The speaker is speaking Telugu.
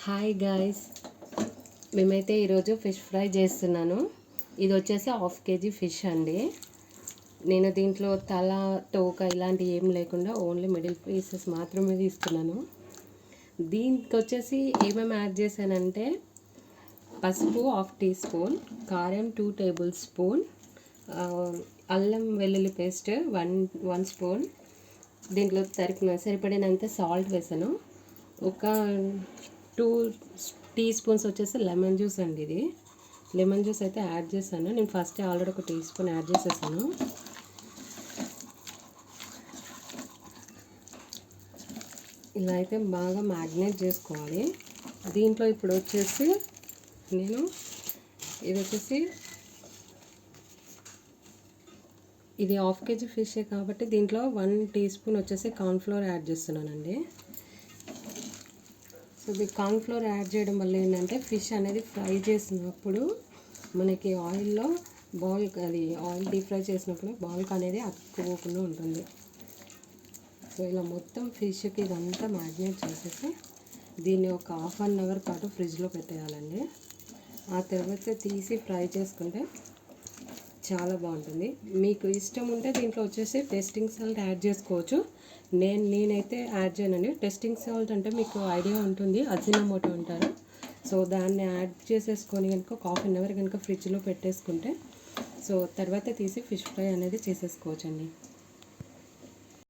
హాయ్ గాయ్స్, మేమైతే ఈరోజు ఫిష్ ఫ్రై చేస్తున్నాను. ఇది వచ్చేసి 1/2 kg ఫిష్ అండి. నేను దీంట్లో తల తోక ఇలాంటివి ఏం లేకుండా ఓన్లీ మిడిల్ పీసెస్ మాత్రమే తీసుకున్నాను. దీనికి వచ్చేసి ఏమేమి యాడ్ చేశానంటే పసుపు 1/2 టీ స్పూన్, కారం 2 టేబుల్ స్పూన్, అల్లం వెల్లుల్లి పేస్ట్ 1 స్పూన్, దీంట్లో సరిపడినంత సాల్ట్ వేసాను. ఒక 2 టీ స్పూన్స్ వచ్చేసి లెమన్ జ్యూస్ అండి. ఇది లెమన్ జ్యూస్ అయితే యాడ్ చేశాను. నేను ఫస్ట్ ఆల్రెడీ ఒక టీ స్పూన్ యాడ్ చేసేసాను. ఇలా అయితే బాగా మ్యాగ్నేట్ చేసుకోవాలి. దీంట్లో ఇప్పుడు వచ్చేసి నేను ఇది 1/2 kg ఫిషే కాబట్టి దీంట్లో 1 టీ స్పూన్ వచ్చేసి కార్న్ఫ్లోర్ యాడ్ చేస్తున్నానండి. సో ఇది కార్న్ఫ్లోర్ యాడ్ చేయడం వల్ల ఏంటంటే ఫిష్ అనేది ఫ్రై చేసినప్పుడు మనకి ఆయిల్లో ఆయిల్ డీప్ ఫ్రై చేసినప్పుడు బాల్క్ అనేది అతుక్కోకుండా ఉంటుంది. సో ఇలా మొత్తం ఫిష్కి ఇదంతా మ్యాగ్నేట్ చేసేసి దీన్ని ఒక 1/2 అవర్ పాటు ఫ్రిడ్జ్లో పెట్టేయాలండి. ఆ తర్వాత తీసి ఫ్రై చేసుకుంటే చాలా బాగుంటుంది. మీకు ఇష్టం ఉంటే దీంట్లో వచ్చేసి టేస్టింగ్ సాల్ట్ యాడ్ చేసుకోవచ్చు. నేనైతే యాడ్ చేయనండి. టేస్టింగ్ సాల్ట్ అంటే మీకు ఐడియా ఉంటుంది, అజినోమోటో అంటారు. సో దాన్ని యాడ్ చేసేసుకొని కనుక ఒక 1/2 అవర్ కనుక ఫ్రిడ్జ్లో పెట్టేసుకుంటే సో తర్వాత తీసి ఫిష్ ఫ్రై అనేది చేసేసుకోవచ్చండి.